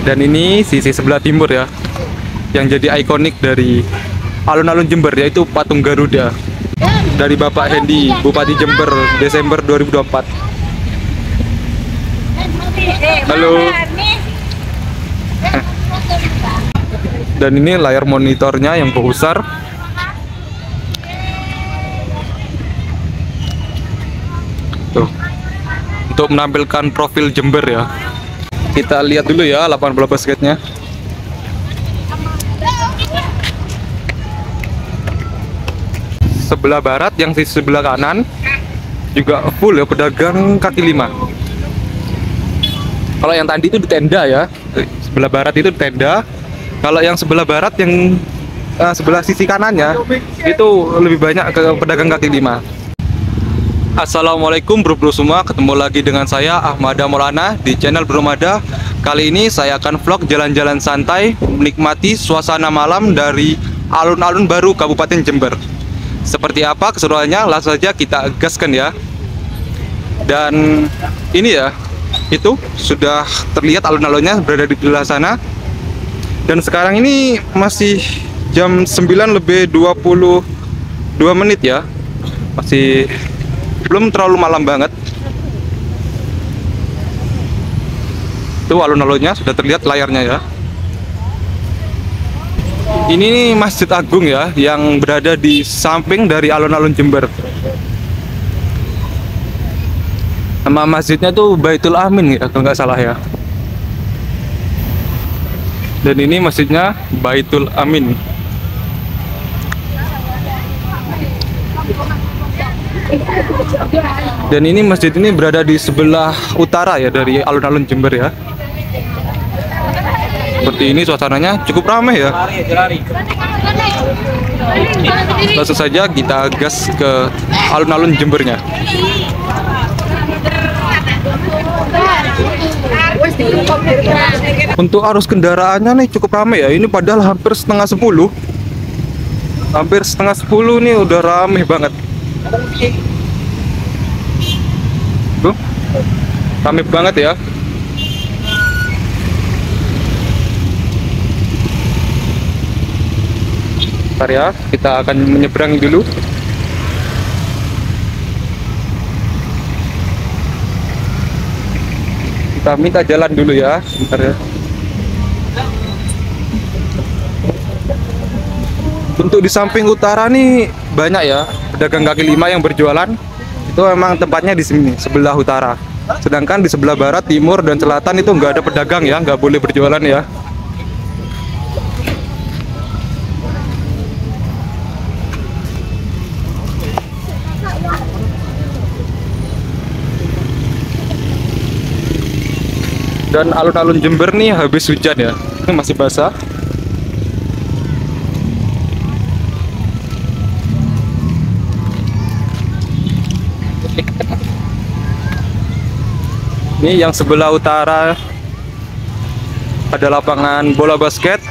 Dan ini sisi sebelah timur ya, yang jadi ikonik dari alun-alun Jember, yaitu patung Garuda dari Bapak Hendy, Bupati Jember, Desember 2024. Halo. Dan ini layar monitornya yang besar. Tuh. Untuk menampilkan profil Jember ya. Kita lihat dulu ya lapangan bola basketnya. Sebelah barat, yang di sebelah kanan juga full ya pedagang kaki lima. Kalau yang tadi itu di tenda ya, sebelah barat itu di tenda. Kalau yang sebelah barat, yang sebelah sisi kanannya itu lebih banyak ke pedagang kaki lima. Assalamualaikum bro-bro semua, ketemu lagi dengan saya Ahmada Maulana di channel Bro Mada. Kali ini saya akan vlog jalan-jalan santai menikmati suasana malam dari alun-alun baru Kabupaten Jember. Seperti apa keseruannya, langsung saja kita gaskan ya. Dan ini ya, itu sudah terlihat alun-alunnya berada di sebelah sana. Dan sekarang ini masih jam 9 lebih 22 menit ya. Masih belum terlalu malam banget. Tuh alun-alunnya sudah terlihat layarnya ya. Ini Masjid Agung ya, yang berada di samping dari alun-alun Jember. Nama masjidnya tuh Baitul Amin ya, kalau nggak salah ya. Dan ini masjidnya Baitul Amin. Dan ini masjid ini berada di sebelah utara ya dari alun-alun Jember ya. Seperti ini suasananya cukup ramai ya. Langsung saja kita gas ke alun-alun Jembernya. Untuk arus kendaraannya nih cukup ramai ya. Ini padahal hampir setengah 10. Hampir setengah 10 nih udah ramai banget. Tuh, ramai banget ya. Bentar ya, kita akan menyeberangi dulu. Kita minta jalan dulu ya, bentar ya. Untuk di samping utara nih banyak ya pedagang kaki lima yang berjualan. Itu memang tempatnya di sini sebelah utara. Sedangkan di sebelah barat, timur, dan selatan itu nggak ada pedagang ya, nggak boleh berjualan ya. Dan alun-alun Jember nih habis hujan ya, ini masih basah. Ini yang sebelah utara ada lapangan bola basket,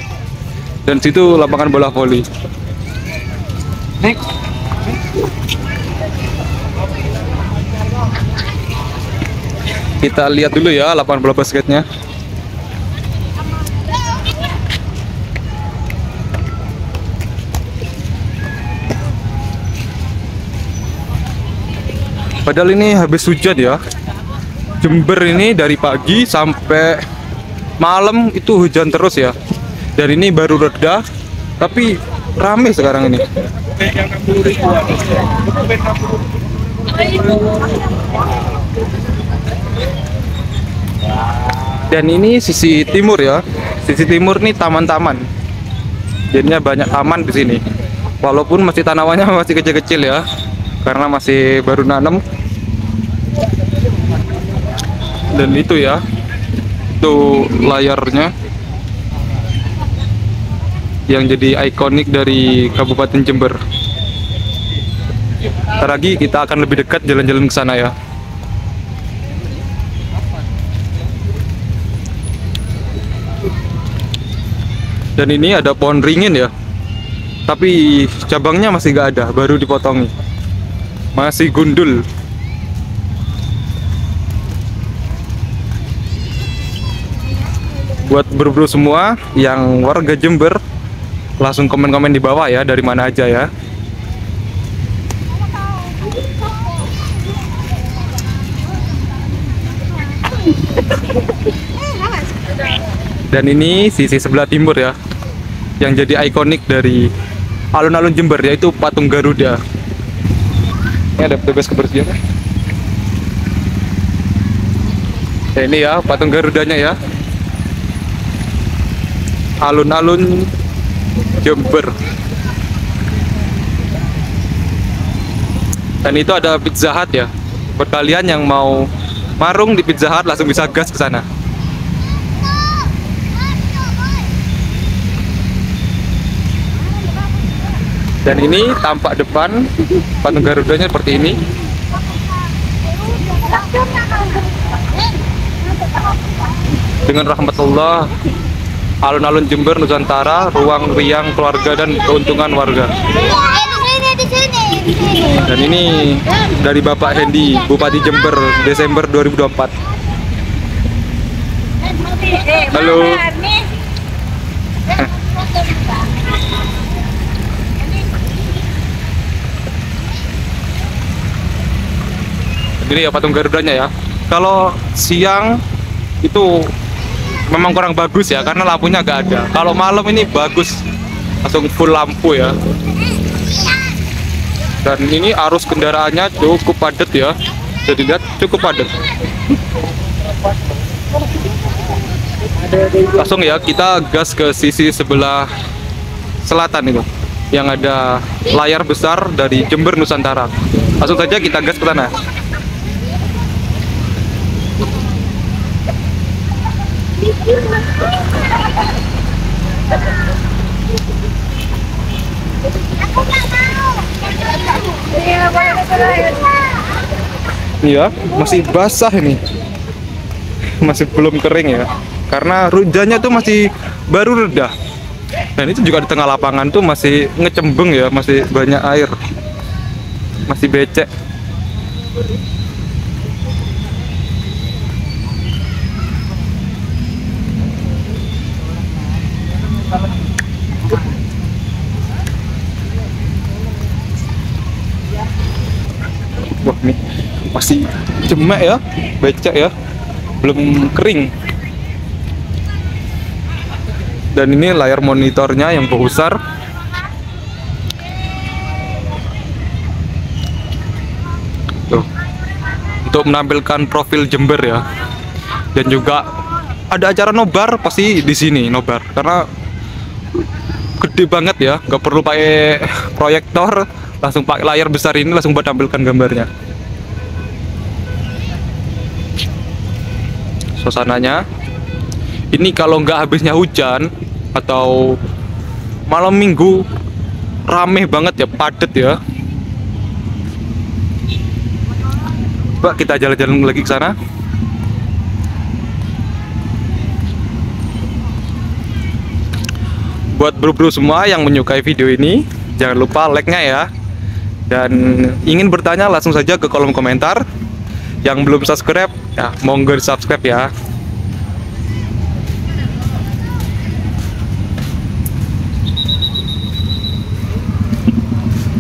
dan situ lapangan bola voli. Kita lihat dulu ya lapangan bola basketnya. Padahal ini habis hujan ya. Jember ini dari pagi sampai malam itu hujan terus ya. Dan ini baru reda, tapi ramai sekarang ini. Dan ini sisi timur ya. Sisi timur nih taman-taman. Jadinya banyak taman di sini. Walaupun masih tanamannya masih kecil-kecil ya, karena masih baru nanam. Dan itu ya, itu layarnya yang jadi ikonik dari Kabupaten Jember. Ntar lagi kita akan lebih dekat jalan-jalan ke sana ya. Dan ini ada pohon ringin ya, tapi cabangnya masih nggak ada, baru dipotongi, masih gundul. Buat bro-bro semua yang warga Jember, langsung komen-komen di bawah ya, dari mana aja ya. Dan ini sisi sebelah timur ya, yang jadi ikonik dari alun-alun Jember, yaitu patung Garuda. Ini ada petugas kebersihan. Nah, ini ya patung Garudanya ya, alun-alun Jember. Dan itu ada Pizza Hut ya. Buat kalian yang mau marung di Pizza Hut, langsung bisa gas ke sana. Dan ini tampak depan patung Garudanya seperti ini. Dengan rahmatullah, alun-alun Jember Nusantara, ruang riang keluarga dan keuntungan warga. Dan ini dari Bapak Hendy, Bupati Jember, Desember 2024. Halo. Ini ya patung Garudanya ya. Kalau siang itu memang kurang bagus ya, karena lampunya nggak ada. Kalau malam ini bagus, langsung full lampu ya. Dan ini arus kendaraannya cukup padat ya. Jadi lihat cukup padat. Langsung ya kita gas ke sisi sebelah selatan itu, yang ada layar besar dari Jember Nusantara. Langsung saja kita gas ke sana. Iya, masih basah ini. Masih belum kering ya. Karena hujannya tuh masih baru reda. Dan itu juga di tengah lapangan tuh masih ngecembeng ya, masih banyak air. Masih becek. Wah, nih masih jemek ya, becek ya, belum kering. Dan ini layar monitornya yang besar. Tuh, untuk menampilkan profil Jember ya. Dan juga ada acara nobar pasti di sini nobar, karena gede banget ya, nggak perlu pakai proyektor, langsung pakai layar besar ini langsung buat tampilkan gambarnya. Suasananya ini kalau nggak habisnya hujan atau malam minggu rame banget ya, padet ya. Coba kita jalan-jalan lagi ke sana. Buat bro-bro semua yang menyukai video ini, jangan lupa like-nya ya. Dan ingin bertanya langsung saja ke kolom komentar. Yang belum subscribe, ya monggo di subscribe ya.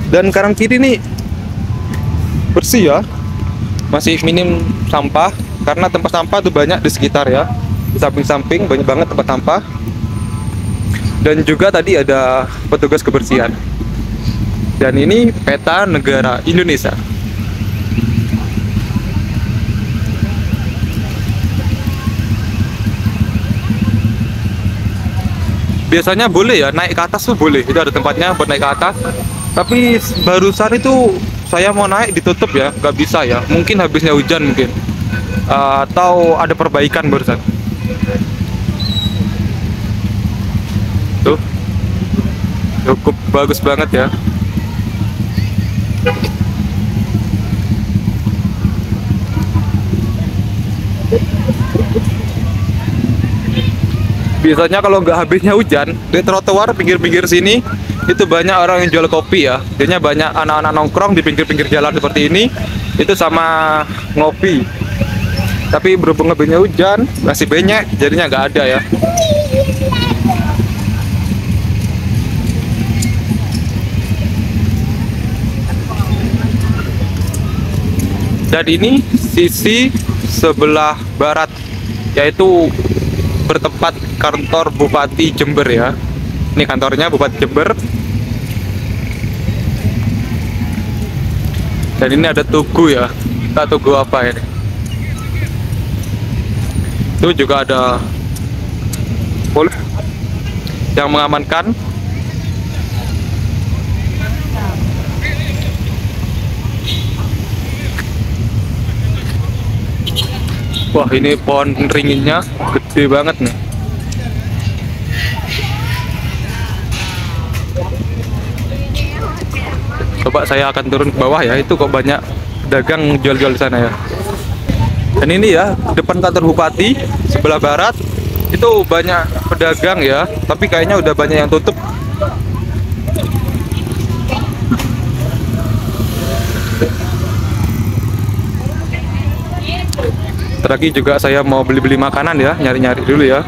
Dan kanan kiri nih bersih ya, masih minim sampah, karena tempat sampah tuh banyak di sekitar ya. Di samping-samping banyak banget tempat sampah. Dan juga tadi ada petugas kebersihan. Dan ini peta negara Indonesia. Biasanya boleh ya, naik ke atas tuh boleh, itu ada tempatnya buat naik ke atas. Tapi barusan itu saya mau naik ditutup ya, nggak bisa ya. Mungkin habisnya hujan mungkin, atau ada perbaikan barusan. Tuh, cukup bagus banget ya. Biasanya kalau nggak habisnya hujan, di trotoar pinggir-pinggir sini itu banyak orang yang jual kopi ya. Jadinya banyak anak-anak nongkrong di pinggir-pinggir jalan seperti ini, itu sama ngopi. Tapi berhubung lebihnya hujan, masih banyak, jadinya nggak ada ya. Dan ini sisi sebelah barat, yaitu bertempat kantor Bupati Jember ya. Ini kantornya Bupati Jember. Dan ini ada tugu ya. Kita tugu apa ini? Itu juga ada yang mengamankan. Wah, ini pohon ringinnya gede banget nih. Coba saya akan turun ke bawah ya, itu kok banyak dagang jual-jual di sana ya. Dan ini ya, depan kantor bupati sebelah barat itu banyak pedagang ya, tapi kayaknya udah banyak yang tutup. Terakhir juga saya mau beli-beli makanan ya, nyari-nyari dulu ya.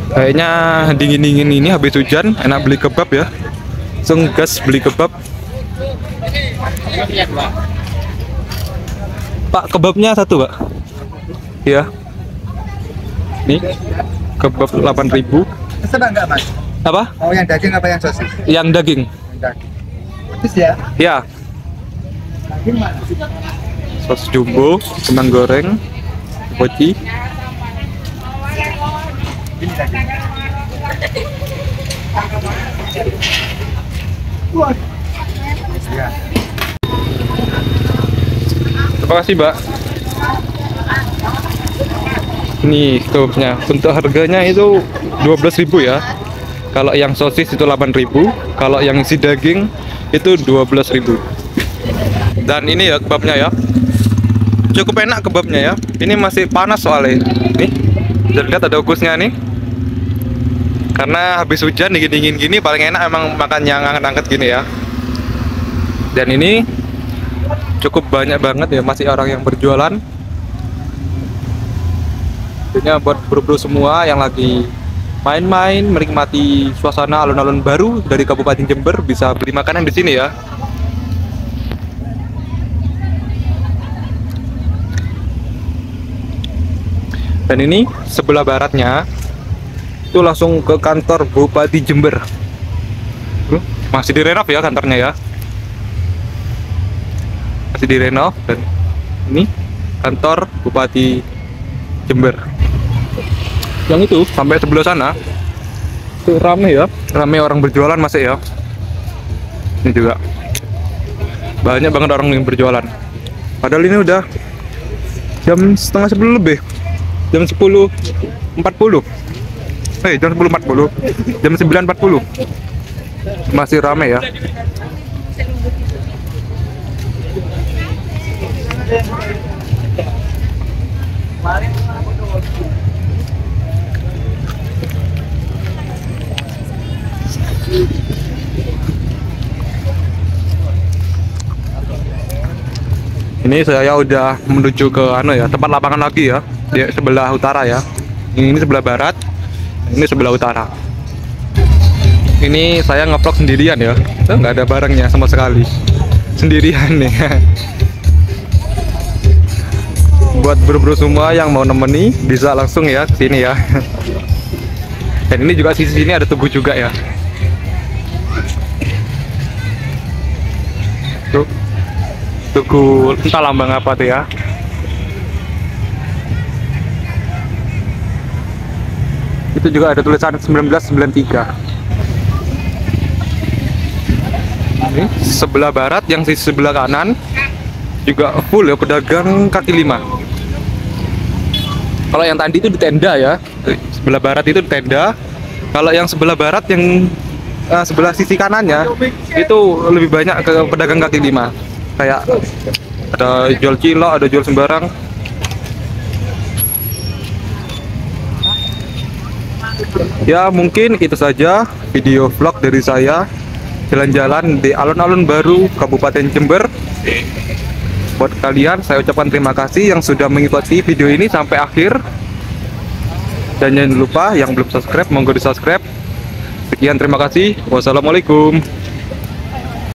Kayaknya dingin-dingin ini habis hujan, enak beli kebab ya. Langsung gas beli kebab. Pak, kebabnya satu, Pak? Iya. Nih, kebab 8.000. Pesan enggak, Mas? Apa? Mau yang daging apa yang sosis? Yang daging. Yang daging. Sosis ya? Ya. Daging mana? Sos jumbo, kentang goreng, poci. Ini daging. Ya. Terima kasih, Mbak. Ini stopnya. Untuk harganya itu 12.000 ya. Kalau yang sosis itu 8.000, kalau yang isi daging itu 12.000. Dan ini ya kebabnya ya. Cukup enak kebabnya ya. Ini masih panas soalnya. Nih, bisa lihat ada ukusnya nih. Karena habis hujan dingin-dingin gini paling enak emang makan yang angkat-angkat gini ya. Dan ini cukup banyak banget ya, masih orang yang berjualan. Ini buat bro-bro semua yang lagi main-main menikmati suasana alun-alun baru dari Kabupaten Jember, bisa beli makanan di sini ya. Dan ini sebelah baratnya itu langsung ke kantor Bupati Jember. Masih direnov ya kantornya ya. Masih direnov. Dan ini kantor Bupati Jember. Yang itu sampai sebelah sana itu rame ya, rame orang berjualan masih ya. Ini juga banyak banget orang yang berjualan. Padahal ini udah jam setengah 10 lebih, jam 10.40. Jam 10.40, jam 9.40 masih rame ya. Ini saya udah menuju ke tempat lapangan lagi ya, di sebelah utara ya. Ini sebelah barat, ini sebelah utara. Ini saya ngevlog sendirian ya, nggak ada barangnya sama sekali, sendirian nih. Buat bro-bro semua yang mau nemeni bisa langsung ya ke sini ya. Dan ini juga sisi sini ada tugu juga ya. Tuh, tugu entah lambang apa tuh ya. Itu juga ada tulisan 1993. Ini sebelah barat, yang sisi sebelah kanan juga full ya pedagang kaki lima. Kalau yang tadi itu di tenda ya, sebelah barat itu di tenda. Kalau yang sebelah barat yang sebelah sisi kanannya itu lebih banyak ke pedagang kaki lima. Kayak ada jual cilok, ada jual sembarang. Ya mungkin itu saja video vlog dari saya jalan-jalan di alun-alun baru Kabupaten Jember. Buat kalian saya ucapkan terima kasih yang sudah mengikuti video ini sampai akhir. Dan jangan lupa yang belum subscribe, monggo di subscribe. Sekian, terima kasih. Wassalamualaikum.